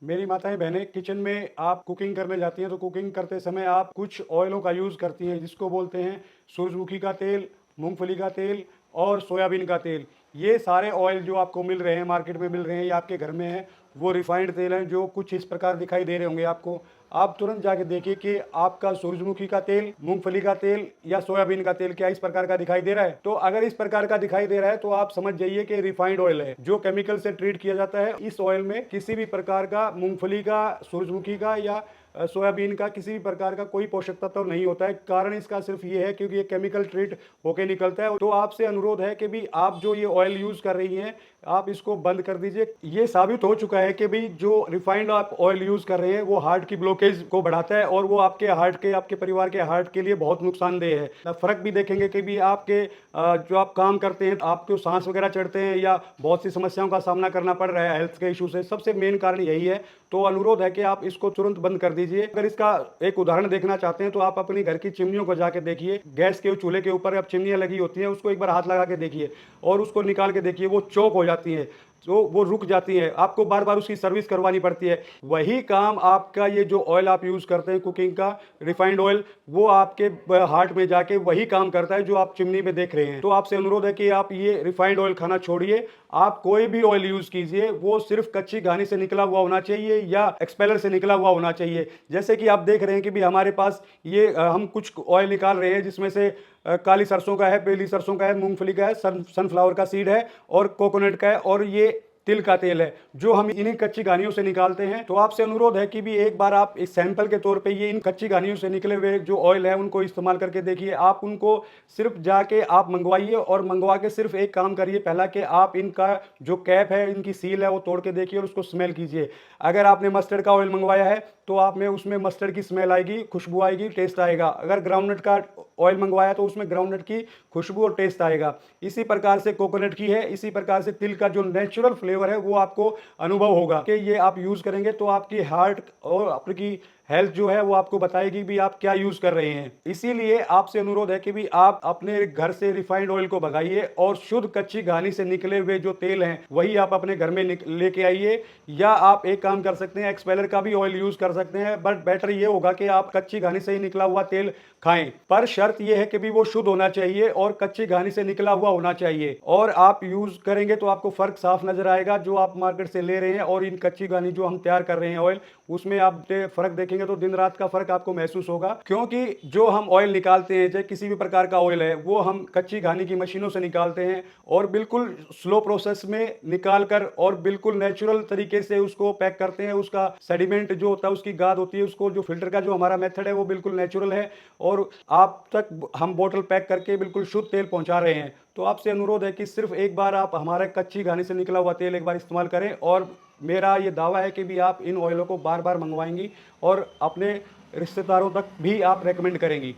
मेरी माताएं बहनें किचन में आप कुकिंग करने जाती हैं तो कुकिंग करते समय आप कुछ ऑयलों का यूज़ करती हैं जिसको बोलते हैं सूरजमुखी का तेल, मूंगफली का तेल और सोयाबीन का तेल। ये सारे ऑयल जो आपको मिल रहे हैं, मार्केट में मिल रहे हैं या आपके घर में हैं, वो रिफाइंड तेल हैं जो कुछ इस प्रकार दिखाई दे रहे होंगे आपको। आप तुरंत जाके देखिए कि आपका सूरजमुखी का तेल, मूंगफली का तेल या सोयाबीन का तेल क्या इस प्रकार का दिखाई दे रहा है। तो अगर इस प्रकार का दिखाई दे रहा है तो आप समझ जाइए कि रिफाइंड ऑयल है जो केमिकल से ट्रीट किया जाता है। इस ऑयल में किसी भी प्रकार का मूंगफली का, सूरजमुखी का या सोयाबीन का किसी भी प्रकार का कोई पोषक तत्व नहीं होता है। कारण इसका सिर्फ ये है क्योंकि ये केमिकल ट्रीट होके निकलता है। तो आपसे अनुरोध है कि भी आप जो ये ऑयल यूज कर रही हैं आप इसको बंद कर दीजिए। ये साबित हो चुका है कि भाई जो रिफाइंड आप ऑयल यूज कर रहे हैं वो हार्ट की ब्लॉकेज को बढ़ाता है और वो आपके हार्ट के, आपके परिवार के हार्ट के लिए बहुत नुकसानदेह है। फर्क भी देखेंगे कि भी आपके जो आप काम करते हैं आपको सांस वगैरह चढ़ते हैं या बहुत सी समस्याओं का सामना करना पड़ रहा है हेल्थ के इशू से, सबसे मेन कारण यही है। तो अनुरोध है कि आप इसको तुरंत बंद कर दीजिए। अगर इसका एक उदाहरण देखना चाहते हैं तो आप अपने घर की चिमनियों को जाके देखिए। गैस के चूल्हे के ऊपर अब चिमनियां लगी होती हैं, उसको एक बार हाथ लगा के देखिए और उसको निकाल के देखिए, वो चौक हो जाती है, तो वो रुक जाती है, आपको बार बार उसकी सर्विस करवानी पड़ती है। वही काम आपका ये जो ऑयल आप यूज करते हैं कुकिंग का, रिफाइंड ऑयल, वो आपके हार्ट में जाके वही काम करता है जो आप चिमनी में देख रहे हैं। तो आपसे अनुरोध है कि आप ये रिफाइंड ऑयल खाना छोड़िए। आप कोई भी ऑयल यूज कीजिए वो सिर्फ कच्ची घानी से निकला हुआ होना चाहिए या एक्सपेलर से निकला हुआ होना चाहिए। जैसे कि आप देख रहे हैं कि भी हमारे पास ये हम कुछ ऑयल निकाल रहे हैं जिसमें से काली सरसों का है, पीली सरसों का है, मूंगफली का है, सनफ्लावर का सीड है और कोकोनट का है और ये तिल का तेल है जो हम इन्हीं कच्ची घानियों से निकालते हैं। तो आपसे अनुरोध है कि भी एक बार आप एक सैंपल के तौर पे ये इन कच्ची घानियों से निकले हुए जो ऑयल है उनको इस्तेमाल करके देखिए। आप उनको सिर्फ जाके आप मंगवाइए और मंगवा के सिर्फ एक काम करिए, पहला कि आप इनका जो कैप है, इनकी सील है, वो तोड़ के देखिए और उसको स्मेल कीजिए। अगर आपने मस्टर्ड का ऑयल मंगवाया है तो आप में उसमें मस्टर्ड की स्मेल आएगी, खुशबू आएगी, टेस्ट आएगा। अगर ग्राउंडनट का ऑयल मंगवाया तो उसमें ग्राउंडनट की खुशबू और टेस्ट आएगा। इसी प्रकार से कोकोनट की है, इसी प्रकार से तिल का जो नेचुरल फ्लेवर है वो आपको अनुभव होगा कि ये आप यूज करेंगे तो आपकी हार्ट और आपकी हेल्थ जो है वो आपको बताएगी भी आप क्या यूज कर रहे हैं। इसीलिए आपसे अनुरोध है कि भी आप अपने घर से रिफाइंड ऑयल को भगाइए और शुद्ध कच्ची घानी से निकले हुए जो तेल हैं वही आप अपने घर में लेके आइए। या आप एक काम कर सकते हैं, एक्सपेलर का भी ऑयल यूज कर सकते हैं, बट बेटर ये होगा कि आप कच्ची घानी से ही निकला हुआ तेल खाएं। पर शर्त यह है कि भी वो शुद्ध होना चाहिए और कच्ची घानी से निकला हुआ होना चाहिए। और आप यूज करेंगे तो आपको फर्क साफ नजर आएगा जो आप मार्केट से ले रहे हैं और इन कच्ची घानी जो हम तैयार कर रहे हैं ऑयल, उसमें आप फर्क देखेंगे तो दिन रात का फर्क आपको महसूस होगा। क्योंकि जो हम ऑयल निकालते हैं, चाहे किसी भी प्रकार का ऑयल है, वो हम कच्ची घानी की मशीनों से निकालते हैं और बिल्कुल स्लो प्रोसेस में निकाल कर और बिल्कुल नेचुरल तरीके से उसको पैक करते हैं। उसका सेडिमेंट जो होता है, उसकी गाद होती है, उसको जो फिल्टर का जो हमारा मेथड है वो बिल्कुल नेचुरल है और आप तक हम बोतल पैक करके बिल्कुल शुद्ध तेल पहुंचा रहे हैं। तो आपसे अनुरोध है कि सिर्फ एक बार आप हमारे कच्ची घानी से निकला हुआ तेल एक बार इस्तेमाल करें और मेरा ये दावा है कि भी आप इन ऑयलों को बार बार मंगवाएंगी और अपने रिश्तेदारों तक भी आप रेकमेंड करेंगी।